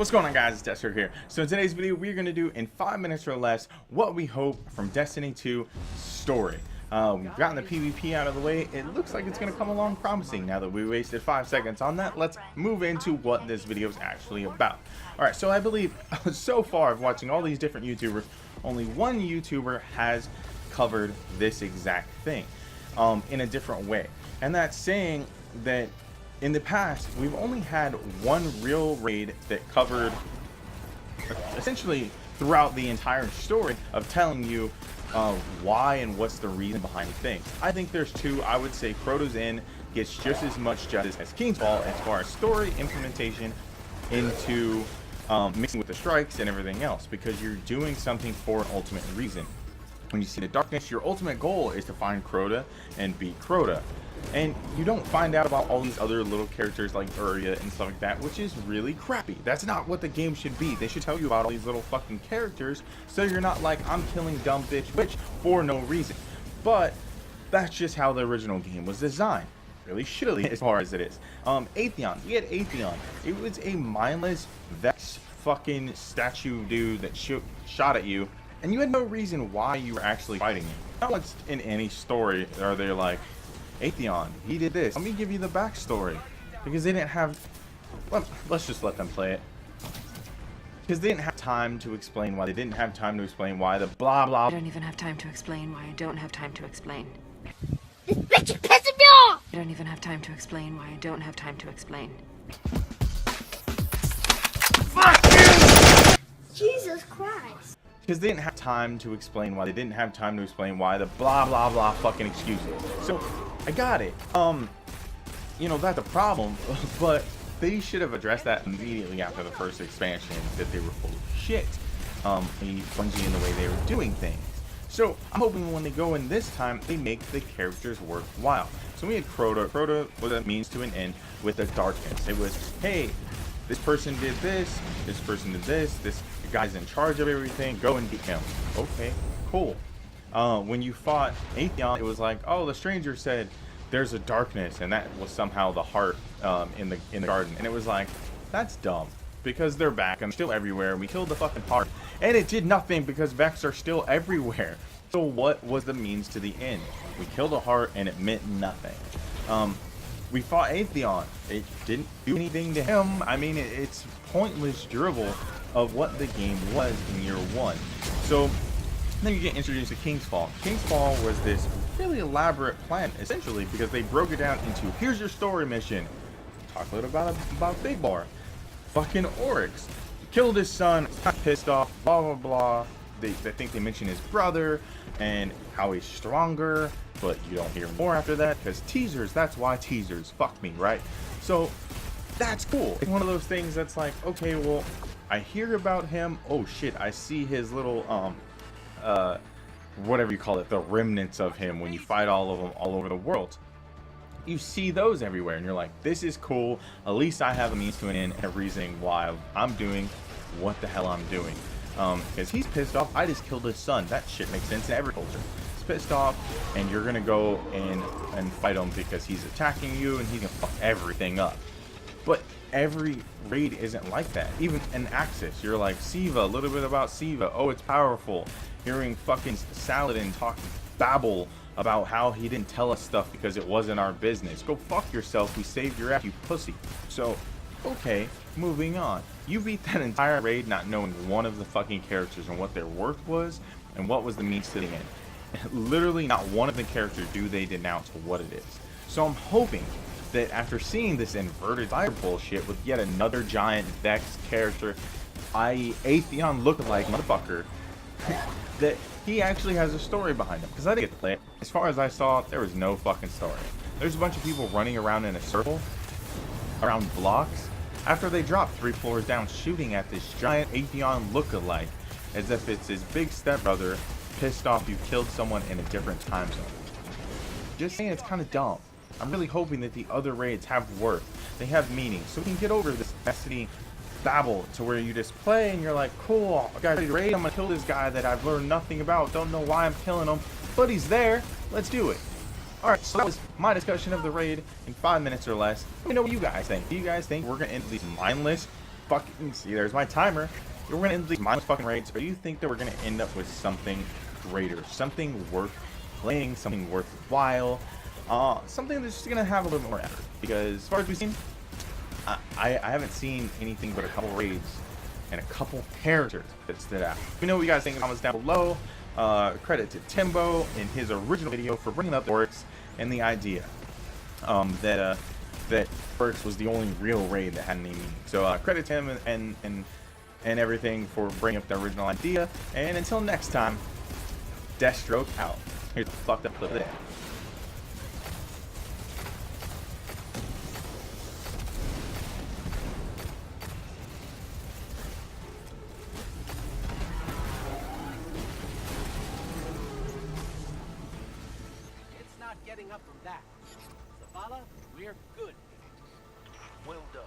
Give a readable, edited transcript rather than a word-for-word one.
What's going on, guys? It's Deathstroke here. So in today's video, we're going to do in 5 minutes or less what we hope from Destiny 2 story. We've gotten the PvP out of the way. It looks like it's going to come along promising. Now that we wasted 5 seconds on that, let's move into what this video is actually about. Alright, so I believe so far of watching all these different YouTubers, only one YouTuber has covered this exact thing in a different way. And that's saying that in the past, we've only had one real raid that covered essentially throughout the entire story of telling you why and what's the reason behind things. I think there's two. I would say Crota's Inn gets just as much justice as King's Fall as far as story implementation into mixing with the strikes and everything else, because you're doing something for an ultimate reason. When you see the darkness, your ultimate goal is to find Crota and beat Crota. And you don't find out about all these other little characters like Uria and stuff like that, which is really crappy. That's not what the game should be. They should tell you about all these little fucking characters so you're not like, I'm killing dumb bitch witch for no reason. But that's just how the original game was designed. Really shittily as far as it is. Atheon. We had Atheon. It was a mindless Vex fucking statue dude that shot at you, and you had no reason why you were actually fighting him. Not once in any story are they like, Atheon, he did this. Let me give you the backstory. Because they didn't have... Well, let's just let them play it. Because they didn't have time to explain why. They didn't have time to explain why the blah blah... I don't even have time to explain why I don't have time to explain. This bitch is pissing me off! I don't even have time to explain why I don't have time to explain. Fuck you! Jesus Christ. Because they didn't have time to explain why. They didn't have time to explain why the blah blah blah fucking excuses. So... I got it. You know, that's a problem, but they should have addressed that immediately after the first expansion, that they were full of shit. Bungie in the way they were doing things. So I'm hoping when they go in this time, they make the characters worthwhile. So we had Crota. Crota was a means to an end with the darkness. It was, hey, this person did this person did this guy's in charge of everything, go and beat him. Okay, cool. When you fought Atheon, it was like, oh, the stranger said there's a darkness, and that was somehow the heart in the garden. And it was like, that's dumb, because they're back and still everywhere. We killed the fucking heart, and it did nothing because Vex are still everywhere. So what was the means to the end? We killed a heart, and it meant nothing. We fought Atheon. It didn't do anything to him. I mean, it's pointless dribble of what the game was in year one. So then you get introduced to King's Fall. King's Fall was this really elaborate plan, essentially, because they broke it down into, here's your story mission. Talk a little about Big Bar. Fucking Oryx. Killed his son, pissed off, blah, blah, blah. I think they mention his brother and how he's stronger, but you don't hear more after that, because teasers, that's why teasers. Fuck me, right? So, that's cool. It's one of those things that's like, okay, well, I hear about him. Oh, shit, I see his little, whatever you call it, the remnants of him when you fight all of them all over the world. You see those everywhere, and you're like, this is cool. At least I have a means to an end and a reason why I'm doing what the hell I'm doing. Because he's pissed off. I just killed his son. That shit makes sense in every culture. He's pissed off, and you're gonna go and fight him because he's attacking you, and he's gonna fuck everything up. But every raid isn't like that. Even in Axis, you're like, Siva, a little bit about Siva. Oh, it's powerful. Hearing fucking Saladin talk babble about how he didn't tell us stuff because it wasn't our business. Go fuck yourself. We saved your ass, you pussy. So, okay, moving on. You beat that entire raid not knowing one of the fucking characters and what their worth was and what was the means to the end. Literally not one of the characters do they denounce what it is. So I'm hoping that after seeing this inverted fire bullshit with yet another giant Vex character, i.e. Atheon lookalike motherfucker, that he actually has a story behind him. Because I didn't get to play it. As far as I saw, there was no fucking story. There's a bunch of people running around in a circle around blocks after they drop 3 floors down, shooting at this giant Atheon lookalike as if it's his big stepbrother pissed off you killed someone in a different time zone. Just saying, it's kind of dumb. I'm really hoping that the other raids have worth. They have meaning, so we can get over this Destiny babble to where you just play and you're like, cool, I got a raid, I'm gonna kill this guy that I've learned nothing about, don't know why I'm killing him, but he's there, let's do it. Alright, so that was my discussion of the raid in 5 minutes or less. Let me know what you guys think. Do you guys think we're gonna end these mindless fucking see, there's my timer. We're gonna end these mindless fucking raids, or do you think that we're gonna end up with something greater, something worth playing, something worthwhile, something that's just gonna have a little more effort? Because as far as we've seen, I haven't seen anything but a couple raids and a couple characters that stood out. Let me know what you guys think in the comments down below. Credit to Timbo in his original video for bringing up the Oryx and the idea that Oryx was the only real raid that had any meaning. So credit to him and everything for bringing up the original idea. And until next time, Deathstroke out. Here's the fucked up clip of the day. It's not getting up from that. Zavala, we're good. Well done.